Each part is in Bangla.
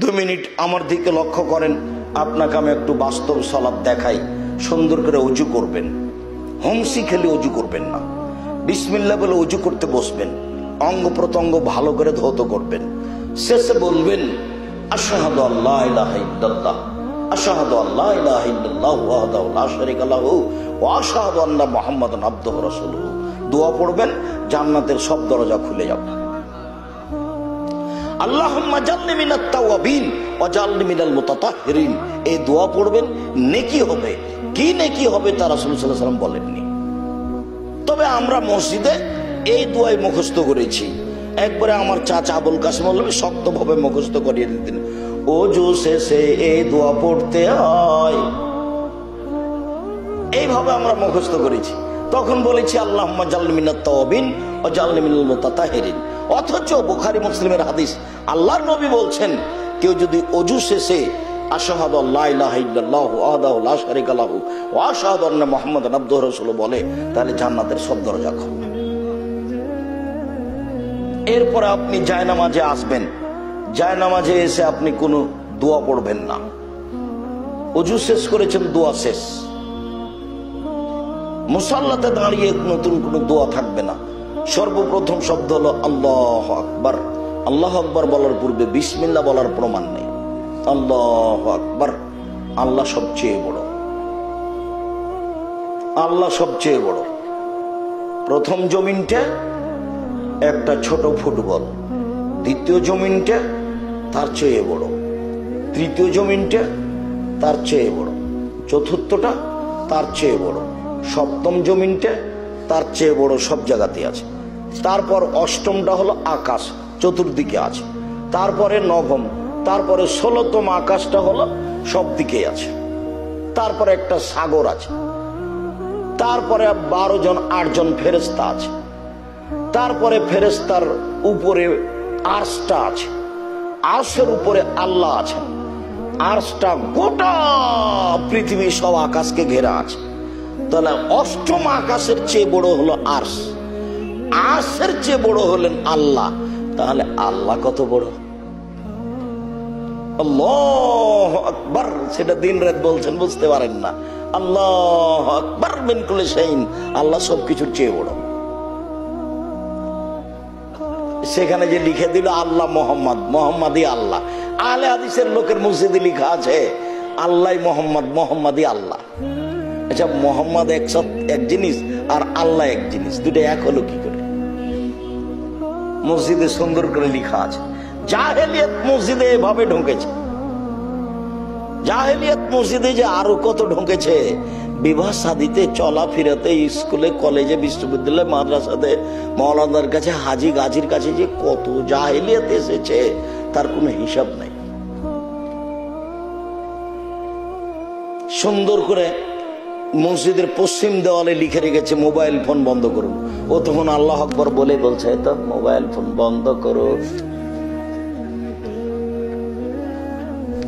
2 মিনিট আমার দিকে লক্ষ্য করেন, আপনাকে আমি একটু বাস্তব সালাত দেখাই। সুন্দর করে অজু করবেন, হংসি খেলে অজু করবেন না, বিসমিল্লাহ বলে অজু করতে বসবেন, অঙ্গ প্রত্যঙ্গ ভালো করে ধৌত করবেন, শেষে বলবেন আশহাদু আল্লা ইলাহা ইল্লাল্লাহ, আশহাদু আল্লা ইলাহা ইল্লাল্লাহ ওয়াহদাহু লা শারীকা লাহু ওয়া আশহাদু আন্না মুহাম্মাদান আবদুহু ওয়া রাসূলুহু। দোয়া পড়বেন, জান্নাতের সব দরজা খুলে যাবে। আল্লাহুম্মা জাল্লি মিনাত তাওয়াবিন ওয়া জাল্লি মিনাল মুতাতাহহিরিন, এই দোয়া পড়বেন, নেকি হবে। কি নেকি হবে তা রাসূল সাল্লাল্লাহু আলাইহি ওয়াসাল্লাম বলেননি, তবে আমরা মসজিদে এই দোয়াই মুখস্থ করেছি। একবারে আমার চাচা আবুল কাসেম মৌলভী শক্তভাবে মুখস্থ করিয়ে দিতেন, ওযু শেষে এই দোয়া পড়তে হয়, এইভাবে আমরা মুখস্থ করেছি। তখন বলেছি আল্লাহুম্মা জাল্লি মিনাত তাওয়াবিন ওয়া জাল্লি মিনাল মুতাতাহহিরিন। অথচ বুখারী মুসলিমের হাদিস, আল্লাহর নবী বলছেন, কেউ যদি ওযু শেষে আশহাদু আল্লা ইলাহা ইল্লাল্লাহু ওয়াহদাহু লা শারীকা লাহু ওয়া আশহাদু আন্না মুহাম্মাদান আবদুহু ওয়া রাসূলুহু বলে, তাহলে জান্নাতের সব দরজা খোলা। এরপরে আপনি জায়নামাজে আসবেন, জায়নামাজে এসে আপনি কোনো দোয়া পড়বেন না। ওযু শেষ করেছেন, দোয়া শেষ। মুসাল্লাতে দাঁড়িয়ে নতুন কোনো দোয়া থাকবে না। সর্বপ্রথম শব্দ হলো আল্লাহু আকবার। আল্লাহু আকবার বলার পূর্বে বিসমিল্লাহ বলার প্রমাণ নেই। আল্লাহু আকবার, আল্লাহ সবচেয়ে বড়, আল্লাহ সবচেয়ে বড়। প্রথম জমিনটা একটা ছোট ফুটবল, দ্বিতীয় জমিনটা তার চেয়ে বড়, তৃতীয় জমিনটা তার চেয়ে বড়, চতুর্থটা তার চেয়ে বড়, সপ্তম জমিনটা তার চেয়ে বড়, সব জায়গাতে আছে। তারপর অষ্টমটা হলো আকাশ, চতুর্দিকে আছে। তারপরে নবম, তারপরে 16তম আকাশটা হলো সব দিকে আছে। তারপরে একটা সাগর আছে। তারপরে 12 জন 8 জন ফেরেশতা আছে। তারপরে ফেরেশতার উপরে আরশটা আছে, আরশের উপরে আল্লাহ আছেন। আরশটা গোটা পৃথিবী সব আকাশকে ঘেরা আছে। তাহলে অষ্টম আকাশের চেয়ে বড় হলো আরশ, আরশের চেয়ে বড় হলেন আল্লাহ। তাহলে আল্লাহ কত বড়! আল্লাহু আকবার, সেটা দিন রাত বলছেন, বুঝতে পারেন না। আল্লাহু আকবার মিন কুল্লি শাইইন, আল্লাহ সবকিছুর চেয়ে বড়। সেখানে যে লিখে দিল আল্লাহ মোহাম্মদ, মোহাম্মদই আল্লাহ। আহলে হাদিসের লোকের মসজিদে লেখা আছে আল্লাহ মোহাম্মদ, মোহাম্মদই আল্লাহ। আচ্ছা, মোহাম্মদ এক জিনিস আর আল্লাহ এক জিনিস, দুটো এক হলো কি করে? মসজিদে সুন্দর করে লেখা আছে। জাহেলিয়াত মসজিদে এভাবে ঢুকেছে। জাহেলিয়াত মসজিদে যে আরো কত ঢুকেছে, বিবাহ শাদীতে, চলাফেরাতে, স্কুলে, কলেজে, বিশ্ববিদ্যালয়ে, মাদ্রাসাতে, মাওলানার কাছে, হাজি গাজীর কাছে যে কত জাহেলিয়াত এসেছে, তার কোনো হিসাব নাই। সুন্দর করে মসজিদের পশ্চিম দেওয়ালে লিখে রেখেছে মোবাইল ফোন বন্ধ করুন। ও তখন আল্লাহ আকবার বলে বলছে, তো মোবাইল ফোন বন্ধ করো।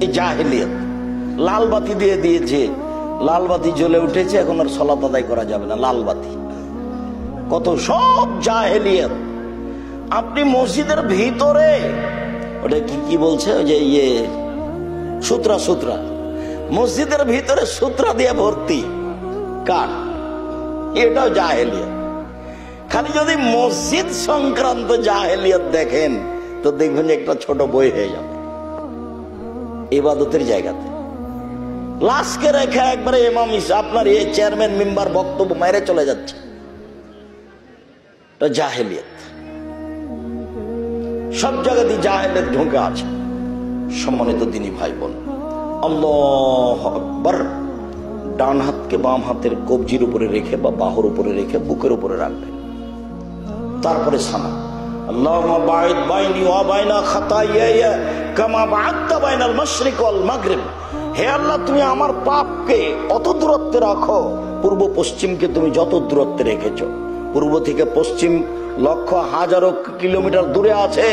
এই জাহেলিয়াত। লাল বাতি দিয়ে দিয়েছে, লাল বাতি জ্বলে উঠেছে, এখন আর সালাত আদায় করা যাবে না, লাল বাতি। কত সব জাহেলিয়াত। আপনি মসজিদের ভিতরে, ওটা কি বলছে, ওই যে সূত্রা, সূত্রা, মসজিদের ভিতরে সূত্রা দিয়ে ভর্তি কাঠ, এটাও জাহেলিয়াত। খালি যদি মসজিদ সংক্রান্ত জাহেলিয়াত দেখেন তো দেখবেন যে একটা ছোট বই হয়ে যাবে। ইবাদতের জায়গাতে লাশকে রেখে একবারে ইমাম আপনার এই চেয়ারম্যান মেম্বার বক্তব্য মেরে চলে যাচ্ছে, এটা জাহেলিয়াত। সব জায়গাতে জাহেলিয়াত ঢুকে আছে। সম্মানিত দিনী ভাই বোন, আল্লাহু আকবার, ডান হাতকে বাম হাতের কবজির উপরে রেখে বা বাহুর উপরে রেখে বুকের উপরে রাখবেন। তারপরে সানা, আল্লাহুম্মা বা'id বাইনি ওয়া বাইনা খাতায়ায়া কামা বা'adta বাইনাল মাশরিক ওয়াল মাগরিব। হে আল্লাহ, তুমি আমার পাপকে অত দূরত্বে রাখো, পূর্ব পশ্চিমকে তুমি যত দূরত্বে রেখেছো। পূর্ব থেকে পশ্চিম লক্ষ হাজারো কিলোমিটার দূরে আছে,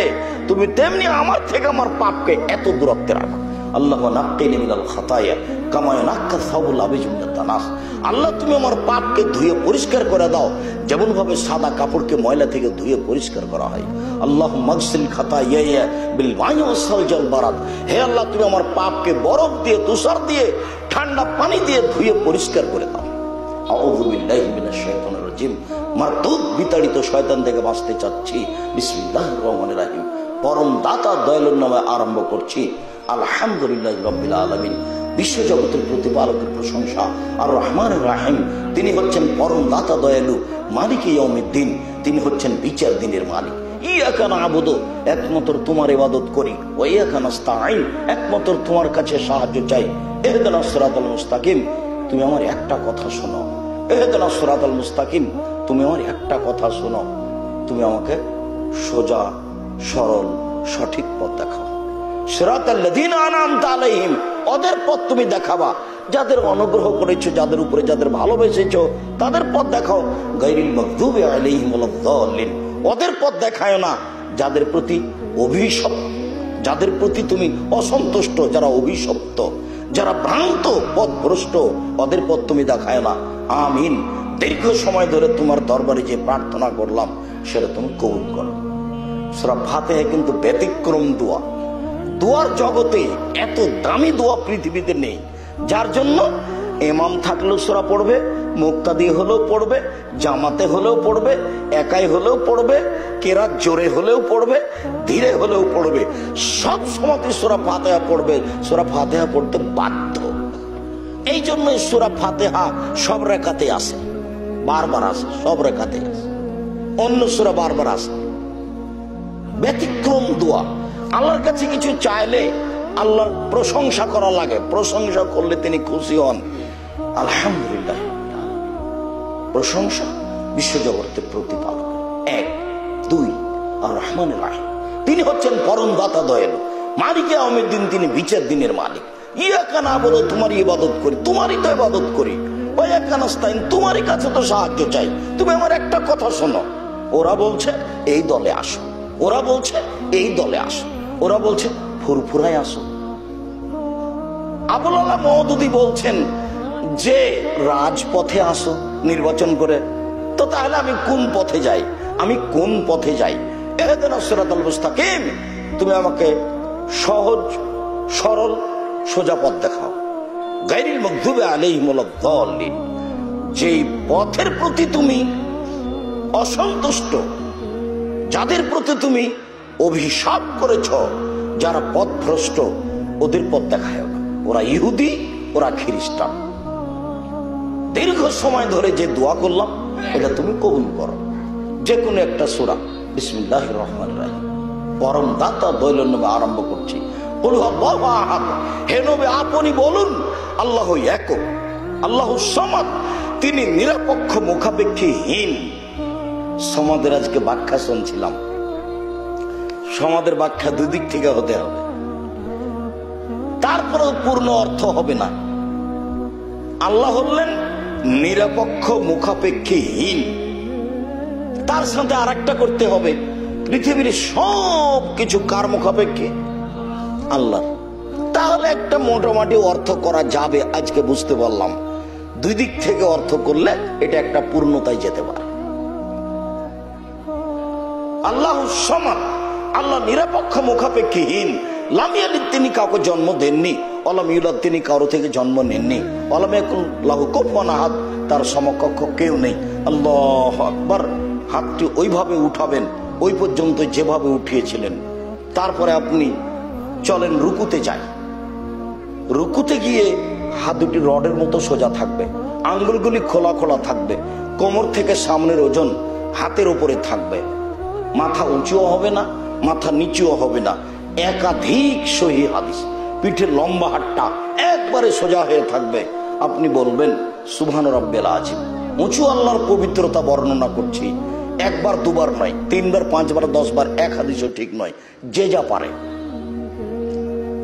তুমি তেমনি আমার থেকে আমার পাপকে এত দূরত্বে রাখো। আল্লাহ নাক্কিনি মিনাল খাতায়া কামা ইয়ানাক্কা সাবুল আবিজ মিনাত তানাস। আল্লাহ তুমি আমার পাপকে ধুয়ে পরিষ্কার করে দাও যেমন ভাবে সাদা কাপড়কে ময়লা থেকে ধুয়ে পরিষ্কার করা হয়। আল্লাহ মাগসিল খাতায়া বিল মাই ওয়াস সালজাল বারাদ। হে আল্লাহ তুমি আমার পাপকে বরফ দিয়ে তুষার দিয়ে ঠান্ডা পানি দিয়ে ধুয়ে পরিষ্কার করে দাও। আউযু বিল্লাহি মিনাশ শাইতানির রাজিম। মারদুদ বিতাড়িত শয়তান থেকে বাঁচতে চাচ্ছি। বিসমিল্লাহির রহমানির রহিম। পরম দাতা দয়ালুর নামে আরম্ভ করছি। আলহামদুলিল্লাহি রাব্বিল আলামিন। বিশ্বজগতের প্রতিপালকের প্রশংসা। আর রহমানির রহিম, তিনি হচ্ছেন পরম দাতা দয়ালু, মালিক ইয়াউমিদ্দিন, তিনি হচ্ছেন বিচার দিনের মালিক। ইয়াকা না'বুদু, একমাত্র তোমার ইবাদত করি। ওয়া ইয়াকা নাস্তাঈন, একমাত্র তোমার কাছে সাহায্য চাই। ইহদিনাস সিরাতাল মুস্তাকিম, তুমি আমার একটা কথা শোনো। ইহদিনাস সিরাতাল মুস্তাকিম, তুমি আমার একটা কথা শোনো। তুমি আমাকে সোজা সরল সঠিক পথ দেখাও। সিরাতাল্লাযীনা আন'আমতা আলাইহিম, ওদের পথ তুমি দেখাবা, যাদের অনুগ্রহ করেছো, যাদের উপরে যাদের ভালোবেসেছো, তাদের পথ দেখাও। গায়রিল মাগদুবি আলাইহিম ওয়ালাদ-দাল্লিন, ওদের পথ দেখায় না যাদের প্রতি অভিশপ্ত, যাদের প্রতি তুমি অসন্তুষ্ট, যারা অভিশপ্ত, যারা ভ্রান্ত পথভ্রষ্ট, ওদের পথ তুমি দেখায় না। আমিন। দীর্ঘ সময় ধরে তোমার দরবারে যে প্রার্থনা করলাম সেটা তুমি কবুল করো। সূরা ফাতিহা কিন্তু ব্যতিক্রম দোয়া। দোয়ার জগতে এত দামি দোয়া পৃথিবীতে নেই, যার জন্য ইমাম থাকলেও সূরা পড়বে, মুক্তাদি হলেও পড়বে, জামাতে হলেও পড়বে, একাই হলেও পড়বে, কেরাত জোরে হলেও পড়বে, ধীরে হলেও পড়বে, সব সময়তে সূরা ফাতিহা পড়বে। সূরা ফাতিহা পড়তে বাধ্য। এই জন্য সূরা ফাতিহা সব রাকাতে আসে, বারবার আসে, সব রাকাতে আসে। অন্য সূরা বারবার আসে। ব্যতিক্রম দোয়া। আল্লাহর কাছে কিছু চাইলে আল্লাহর প্রশংসা করা লাগে, প্রশংসা করলে তিনি খুশি হন। আলহামদুলিল্লাহ, প্রশংসা বিশ্বজগতের প্রতিপালক। 1 2 আর রহমানির রহিম, তিনি হচ্ছেন পরম দাতা দয়ালু, মালিক ইয়াউমিদ্দিন, তিনি বিচার দিনের মালিক। ইয়াকা না'বুদু, তোমারই ইবাদত করি, তোমারই তো ইবাদত করি। ওয়া ইয়াকা নাস্তাঈন, তোমারই কাছে তো সাহায্য চাই। তুমি আমার একটা কথা শোনো। ওরা বলছে এই দলে আসো, ওরা বলছে এই দলে আসো, ওরা বলছে ফুরফুরায় আসো। আবুল আলা মওদুদী বলছেন যে রাজপথে আসো নির্বাচন করে। তো তাহলে আমি কোন পথে যাই? আমি কোন পথে যাই? ইহদিনাস সিরাতাল মুস্তাকিম, তুমি আমাকে সহজ সরল সোজা পথ দেখাও। গায়রিল মাগদুবি আলাইহিম ওয়ালাদ-দাল্লিন, যেই পথের প্রতি তুমি অসন্তুষ্ট, যাদের প্রতি তুমি অভিশাপ করেছ, যারা পথভ্রষ্ট, ওদের পথ দেখায় না। ওরা ইহুদি, ওরা খ্রিস্টান। দীর্ঘ সময় ধরে যে দোয়া করলাম এটা তুমি কবুল করো। যে কোনো একটা সূরা। বিসমিল্লাহির রহমানির রহিম। পরম দাতা দয়ালুর নামে আরম্ভ করছি। কুল হুয়াল্লাহু আহাদ, হে নবী আপনি বলুন আল্লাহু একক, আল্লাহু সামাদ, তিনি নিরপেক্ষ মুখাপেক্ষীহীন। সমাদের আজকে ব্যাখ্যা শুনছিলাম। সমাদের ব্যাখ্যা দুই দিক থেকে হতে হবে, তারপরেও পূর্ণ অর্থ হবে না। আল্লাহ হলেন নিরপেক্ষ মুখাপেক্ষীহীন, তার সাথে আর একটা করতে হবে, পৃথিবীর সব কিছু কার মুখাপেক্ষী? আল্লাহ। তাহলে একটা মোটামুটি অর্থ করা যাবে, আজকে বুঝতে পারলাম। দুই দিক থেকে অর্থ করলে এটা একটা পূর্ণতায় যেতে পারে। আল্লাহু সামাদ, আল্লাহ নিরপেক্ষ মুখাপেক্ষীহীন। লাম ইয়ালিদ, তিনি কাউকে জন্ম দেননি। ওয়ালাম ইউলাদ, তিনি কারো থেকে জন্ম নেননি। ওয়ালাম ইয়াকুন লাহু কুফুয়ান আহাদ, তার সমকক্ষ কেউ নেই। আল্লাহু আকবার। হাতটি ওইভাবে উঠাবেন ওই পর্যন্ত যেভাবে উঠিয়েছিলেন। তারপরে আপনি চলেন রুকুতে যাই। রুকুতে গিয়ে হাত দুটি রডের মতো সোজা থাকবে, আঙ্গুলগুলি খোলা খোলা থাকবে, কোমর থেকে সামনের ওজন হাতের উপরে থাকবে, মাথা উঁচুও হবে না, মাথা নিচুও হবে না। একাধিক সহিহ হাদিস, পিঠের লম্বা হাতটা একবারে সোজা হয়ে থাকবে। আপনি বলবেন সুবহান রাব্বিল আযীম। উঁচু আল্লাহর পবিত্রতা বর্ণনা করছি, একবার দুবার নয়, 3 বার 5 বার 10 বার, এক হাদিসও ঠিক নয়, যে যা পারে।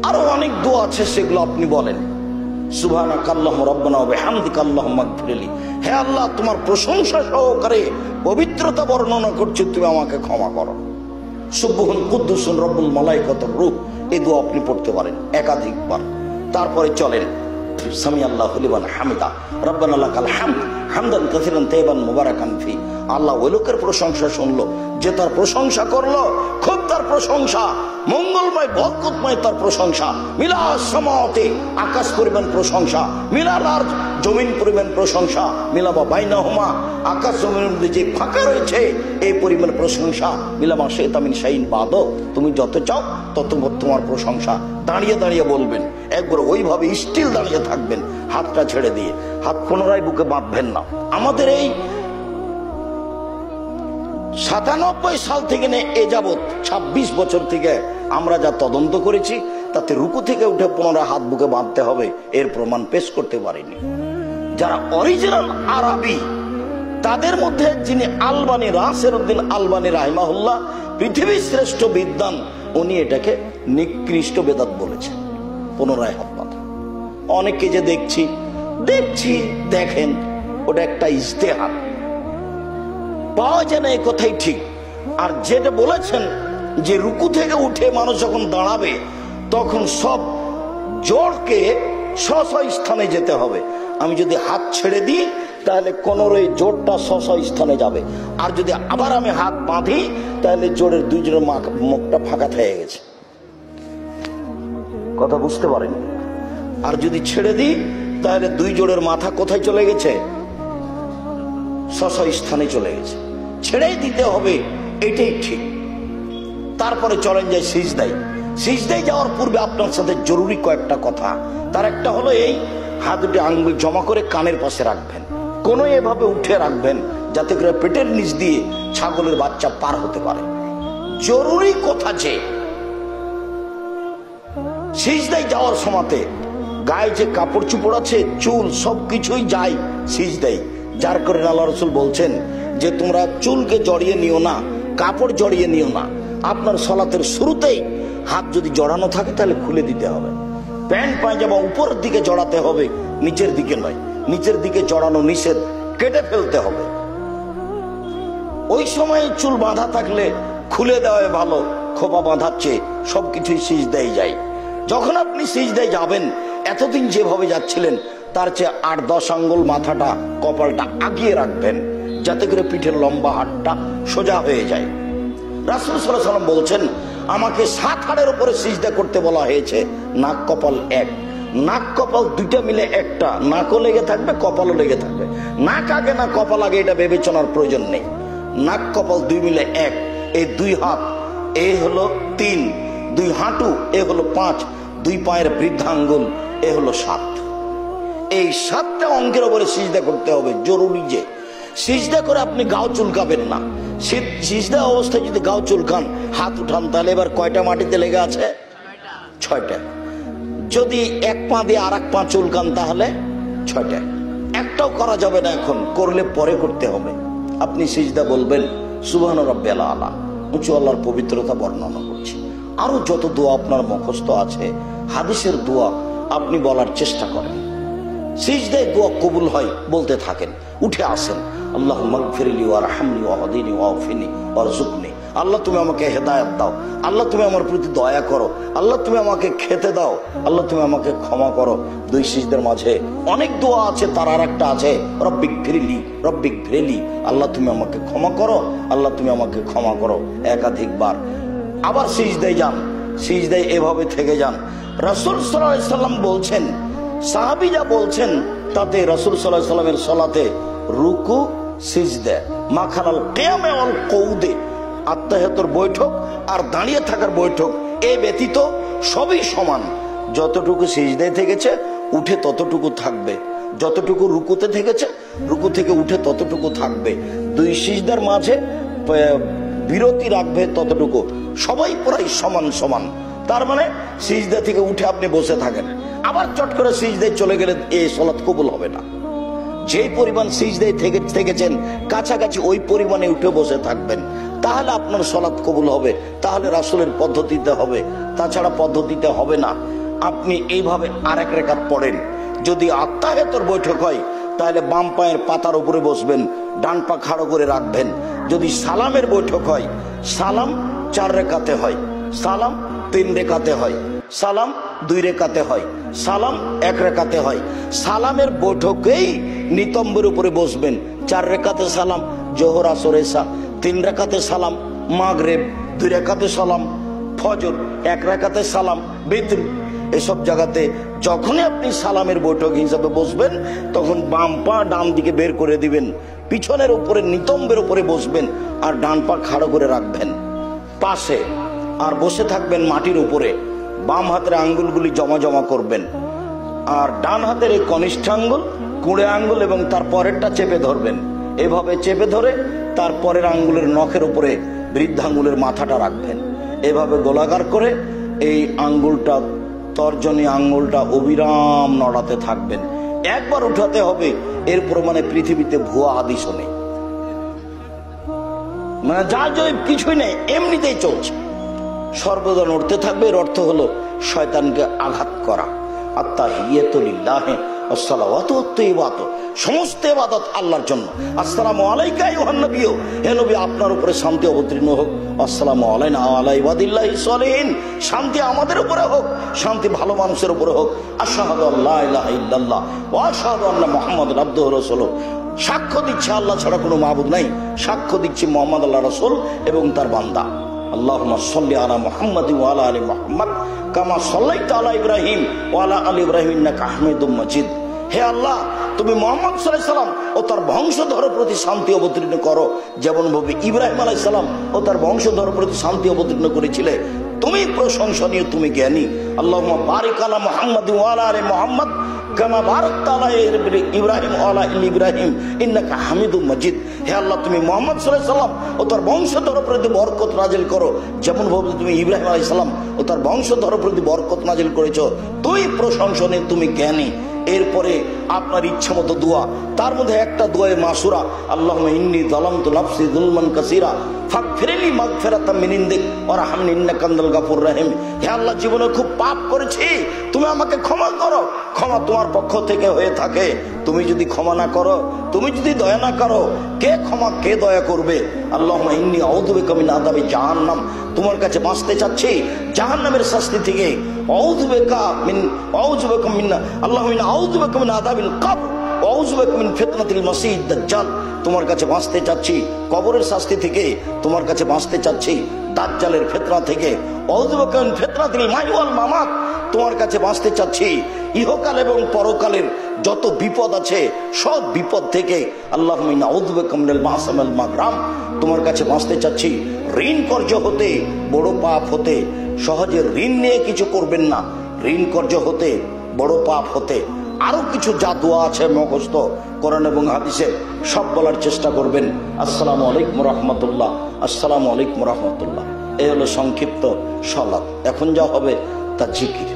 আরো অনেক দোয়া আছে, সেগুলো আপনি বলেন। সুবহানাকাল্লাহুম্মা রাব্বানা ওয়া বিহামদিকা আল্লাহুম্মা ইগফিরলি, হে আল্লাহ তোমার প্রশংসা সহকারে পবিত্রতা বর্ণনা করছি, তুমি আমাকে ক্ষমা করো। সুবহুন কুদ্দুসুন রব্বুল মালাইকাতুর রূহ, এই দোয়া আপনি পড়তে পারেন একাধিকবার। তারপরে চলেন সামি আল্লাহু লিমান হামিদা রব্বানা লাকাল হামদ হামদান কাসীরান তাইয়িবান মুবারাকান ফি। আল্লাহ ওই লোকের প্রশংসা শুনলো যে তার প্রশংসা করলো, খুব তার প্রশংসা মঙ্গলময় বরকতময় তার প্রশংসা। মিলা সামাওয়াতে আকাশ পরিমাণ প্রশংসা, মিলাল আরজ জমিন পরিমাণ প্রশংসা, মিলামা বাইনাহুমা আকাশ জমিনের মধ্যে যে ফাঁকা রয়েছে এই পরিমাণ প্রশংসা। মিলামা শাইতা মিন শাইইন বাদ, তুমি যত চাও তত তোমার প্রশংসা। দাঁড়িয়ে দাঁড়িয়ে বলবেন, একবার ওইভাবে স্টিল দাঁড়িয়ে থাকবেন, হাতটা ছেড়ে দিয়ে, হাত পুনরায় বুকে বাঁধবেন না। আমাদের এই 97 সাল থেকে এ যাবৎ 26 বছর থেকে আমরা যা তদন্ত করেছি তাতে রুকু থেকে উঠে পুনরায় হাত বুকে বাঁধতে হবে এর প্রমাণ পেশ করতে পারিনি। যারা অরিজিনাল আরবি তাদের মধ্যে যিনি আলবানী রাসের উদ্দিন আলবানী রাহিমাহুল্লাহ পৃথিবীর শ্রেষ্ঠ বিদ্বান, উনি এটাকে নিকৃষ্ট বেদাত বলেছেন পুনরায় হাত বাঁধা। অনেকে যে দেখেন ওটা একটা ইজতেহাদ, পাওয়া যায় না, এই কথাই ঠিক। আর যেটা বলেছেন যে রুকু থেকে উঠে মানুষ যখন দাঁড়াবে তখন সব জোরকে স্ব স্থানে যেতে হবে। আমি যদি হাত ছেড়ে দিই তাহলে কোনরই জোরটা স্ব স্থানে যাবে, আর যদি আবার আমি হাত বাঁধি তাহলে জোরের দুইজনের মুখটা ফাঁকা থেকে গেছে। কথা বুঝতে পারেন? আর যদি ছেড়ে দিই তাহলে দুই জোড়ের মাথা কোথায় চলে গেছে? স্ব স্থানে চলে গেছে। ছেড়েই দিতে হবে, এটাই ঠিক। তারপরে চলেন যাই সিজদায়। সিজদায় যাওয়ার পূর্বে আপনার সাথে জরুরি কয়েকটা কথা। তার একটা হলো এই, হাত দুটি আঙ্গুল জমা করে কানের পাশে রাখবেন, কোনো এভাবে উঠে রাখবেন যাতে করে পেটের নিচ দিয়ে ছাগলের বাচ্চা পার হতে পারে। জরুরি কথা যে সিজদায় যাওয়ার সময়তে গায়ে যে কাপড় চুপড় আছে, চুল সবকিছুই যায় সিজদায়। যার করে আল্লাহ রাসূল বলছেন যে তোমরা চুলকে জড়িয়ে নিও না, কাপড় জড়িয়ে নিও না। আপনার সালাতের শুরুতেই হাত যদি জড়ানো থাকে তাহলে খুলে দিতে হবে। প্যান্ট পায়জামা উপরের দিকে জড়াতে হবে, নিচের দিকে নয়। নিচের দিকে জড়ানো নিষেধ, কেটে ফেলতে হবে। ওই সময় চুল বাঁধা থাকলে খুলে দেওয়াই ভালো, খোপা বাঁধাচ্ছে সবকিছুই সিজদায় যায়। যখন আপনি সিজদায় যাবেন এতদিন যেভাবে যাচ্ছিলেন তার চেয়ে 8-10 আঙ্গুল মাথাটা কপালটা আগিয়ে রাখবেন যাতে করে পিঠের লম্বা হাতটা সোজা হয়ে যায়। রাসূল সাল্লাল্লাহু আলাইহি ওয়াসাল্লাম বলছেন আমাকে 7 হাড়ের উপরে সিজদা করতে বলা হয়েছে, নাক কপাল এক। নাক কপাল দুইটা মিলে একটা, নাকও লেগে থাকবে কপালও লেগে থাকবে। নাক আগে না কপাল আগে এটা বিবেচনার প্রয়োজন নেই। নাক কপাল দুই মিলে এক। এই দুই হাত এ হলো 3, দুই হাঁটু এ হলো 5, দুই পায়ের বৃদ্ধাঙ্গুল এ হলো 7। এই 7টা অঙ্গের উপরে সিজদা করতে হবে। জরুরি যে সিজদা করে আপনি গাও চুলকাবেন না। সিজদা অবস্থায় যদি গাও চুলকান, হাত উঠান, তাহলে এবার কয়টা মাটিতে লেগে আছে? 6টা। যদি এক পা দিয়ে আর এক পা চুলকান তাহলে 6টা। একটাও করা যাবে না, এখন করলে পরে করতে হবে। আপনি সিজদা বলবেন সুবহান রাব্বিয়াল আলা, উঁচু আল্লাহর পবিত্রতা বর্ণনা করছি। আরো যত দোয়া আপনার মুখস্থ আছে হাদিসের দোয়া আপনি বলার চেষ্টা করেন। সিজদায় দোয়া কবুল হয় বলতে থাকেন। উঠে আসেন, আল্লাহুম্মা গফিরলি ওয়ারহামনি ওয়াহদিনি ওয়াফিনি ওয়ারযুকনি। আল্লাহ তুমি আমাকে হেদায়েত দাও, আল্লাহ তুমি আমার প্রতি দয়া করো, আল্লাহ তুমি আমাকে খেতে দাও, আল্লাহ তুমি আমাকে ক্ষমা করো। দুই সিজদার মাঝে অনেক দোয়া আছে, তার আর একটা আছে রব্বিক ফিরলি, রব্বিক ফিরলি, আল্লাহ তুমি আমাকে ক্ষমা করো, আল্লাহ তুমি আমাকে ক্ষমা করো, একাধিকবার। আবার সিজদায় যান, সিজদায় এভাবে থেকে যান। রাসূল সাল্লাল্লাহু আলাইহি সাল্লাম বলছেন, সাহাবী যা বলছেন তাতে রাসূল সাল্লাল্লাহু আলাইহি সাল্লামের সালাতে রুকু সিজদা মাখানাল কিয়ামে ওয়াল কউদে, আত্তাহিয়াতুর বৈঠক আর দাঁড়িয়ে থাকার বৈঠক এ ব্যতীত সবই সমান। যতটুকু সিজদায় থেকেছে উঠে ততটুকু থাকবে, যতটুকু রুকুতে থেকেছে রুকু থেকে উঠে ততটুকু থাকবে। দুই সিজদার মাঝে বিরতি রাখবে ততটুকু। সবাই প্রায় সমান সমান। তার মানে সিজদা থেকে উঠে আপনি বসে থাকেন, আবার চট করে সিজদায় চলে গেলে এই সালাত কবুল হবে না। যে পরিমাণ সিজদায় থেকেছেন কাছাকাছি ওই পরিমাণে উঠে বসে থাকবেন, তাহলে আপনার সালাত কবুল হবে। তাহলে রাসূলের পদ্ধতিতে হবে, তাছাড়া পদ্ধতিতে হবে না। আপনি এইভাবে আরেক রাকাত পড়েন। যদি আত্তাহিয়াতুর বৈঠক হয় তাহলে বাম পায়ের পাতার উপরে বসবেন, ডান পা খাড়ো করে রাখবেন। যদি সালামের বৈঠক হয়, সালাম 4 রাকাতে হয়, সালাম 3 রেখাতে হয়, সালাম 2 রেখাতে হয়, সালাম 1 রেখাতে হয়। সালামের বৈঠকেই নিতম্বের উপরে বসবেন। 4 রেখাতে সালাম জোহর আসর এশা, 3 রেখাতে সালাম মাগরিব, 2 রেখাতে সালাম ফজর, 1 রেখাতে সালাম বিতর। এসব জায়গাতে যখনই আপনি সালামের বৈঠক হিসাবে বসবেন, তখন বাম পা ডান দিকে বের করে দিবেন, পিছনের উপরে নিতম্বের উপরে বসবেন, আর ডান পা খাড়ো করে রাখবেন পাশে, আর বসে থাকবেন মাটির উপরে। বাম হাতের আঙ্গুলগুলি জমা জমা করবেন, আর ডান হাতের এই কনিষ্ঠ আঙ্গুল, কুড়ে আঙ্গুল এবং তার পরেরটা চেপে ধরবেন। এভাবে চেপে ধরে তার পরের আঙ্গুলের নখের উপরে বৃদ্ধাঙ্গুলের মাথাটা রাখবেন। এভাবে গোলাকার করে এই আঙ্গুলটা, তর্জনী আঙ্গুলটা অবিরাম নড়াতে থাকবেন। একবার উঠাতে হবে, এর প্রমাণে পৃথিবীতে ভুয়া হাদিসও নেই, মানে যা জয় কিছুই নেই, এমনিতেই চলছে। সর্বদা নড়তে থাকবে। এর অর্থ হলো শয়তানকে আঘাত করা। আত্তাহিয়াতু লিল্লাহি ওয়াসসালাওয়াতু ওয়াত-তাইয়্যিবাত, সমস্ত ইবাদত আল্লাহর জন্য। আসসালামু আলাইকা আইয়ুহান নবী, হে নবী আপনার উপরে শান্তি অবতীর্ণ হোক। আসসালামু আলাইনা ওয়া আলা ইবাদিল্লাহিস সালিহিন, শান্তি আমাদের উপরে হোক, শান্তি ভালো মানুষের উপরে হোক। আশহাদু আল্লা ইলাহা ইল্লাল্লাহ ওয়া আশহাদু আন্না মুহাম্মাদুর আবদুহু ওয়া রাসূলুহু, সাক্ষ্য দিচ্ছি আল্লাহ ছাড়া কোনো মাবুদ নাই, সাক্ষ্য দিচ্ছি মুহাম্মদ আল্লাহ রাসূল এবং তার বান্দা। আল্লাহুম্মা সাল্লি আলা মুহাম্মাদ ওয়া আলা আলি মুহাম্মাদ কামা সাল্লাইতা আলা ইব্রাহিম ওয়া আলা আলি ইব্রাহিম ইন্নাকা হামিদুম মাজিদ। হে আল্লাহ, তুমি মুহাম্মদ সাল্লাল্লাহু আলাইহি সাল্লাম ও তার বংশধরের প্রতি শান্তি অবতীর্ণ করো, যেমন ভাবে ইব্রাহিম আলাইহিস সালাম ও তার বংশধরের প্রতি শান্তি অবতীর্ণ করেছিলে। তুমি প্রশংসনীয়, তুমি জ্ঞানী। আল্লাহুম্মা বারিক আলা মুহাম্মাদ ওয়া আলা আলি মুহাম্মাদ কামা বারাকতা আলা ইব্রাহিম ওয়া আলা আলি ইব্রাহিম ইন্নাকা হামিদুম মাজিদ। হে আল্লাহ, তুমি মুহাম্মদ সাল্লাল্লাহু আলাইহি সাল্লাম ও তার বংশধরের প্রতি বরকত নাজিল করো, যেমন ভাবে তুমি ইব্রাহিম আলাইহিস সালাম ও তার বংশধরের প্রতি বরকত নাজিল করেছো। তুই প্রশংসনীয়, তুমি জ্ঞানী। এরপরে আপনার ইচ্ছা মতো দোয়া, তার মধ্যে একটা দোয়ায়ে মাসুরা, আল্লাহুম্মা ইন্নী যালামতু নাফসি যুলমান কাসীরা ফাগফিরলি মাগফিরাতাম মিন ইনদিক ওয়ারহামনি ইন্নাকা আনতাল গাফুরুর রহিম। হে আল্লাহ, জীবনে খুব পাপ করেছি, তুমি আমাকে ক্ষমা করো। ক্ষমা তোমার পক্ষ থেকে হয়ে থাকে। তুমি যদি ক্ষমা না করো, তুমি যদি দয়া না করো, কে ক্ষমা কে দয়া করবে? আল্লাহুম্মা ইন্নী আউযু বিকা মিন আযাবি জাহান্নাম, তোমার কাছে বাঁচতে চাচ্ছি জাহান্নামের শাস্তি থেকে। আউযু বিকা মিন আল্লাহুম্মা ইন্নী আউযু বিকা মিন আযাবিল কবর ওয়া আউযু বিকা মিন ফিতনাতিল মাসীহিদ দাজ্জাল, তোমার কাছে বাঁচতে চাচ্ছি কবরের শাস্তি থেকে, তোমার কাছে বাঁচতে চাচ্ছি দাজ্জালের ফিতনা থেকে। আউযু বিকা মিন ফিতনাতিল মাহি ওয়াল মামাত, তোমার কাছে বাঁচতে চাচ্ছি ইহকাল এবং পরকালের যত বিপদ আছে সব বিপদ থেকে। আল্লাহুম্মা ইন্নী আউযু বিকা মিনাল মা'সামি ওয়াল মাগরাম, তোমার কাছে বাঁচতে চাচ্ছি ঋণ কর্য হতে, বড় পাপ হতে। সহজে ঋণ নিয়ে কিছু করবেন না, ঋণ কর্য হতে, বড় পাপ হতে। আরো কিছু যা দোয়া আছে মুখস্থ কোরআন এবং হাদিসে, সব বলার চেষ্টা করবেন। আসসালামু আলাইকুম রাহমাতুল্লাহ, আসসালামু আলাইকুম রাহমাতুল্লাহ। এই হলো সংক্ষিপ্ত সালাত। এখন যা হবে তা জিকির।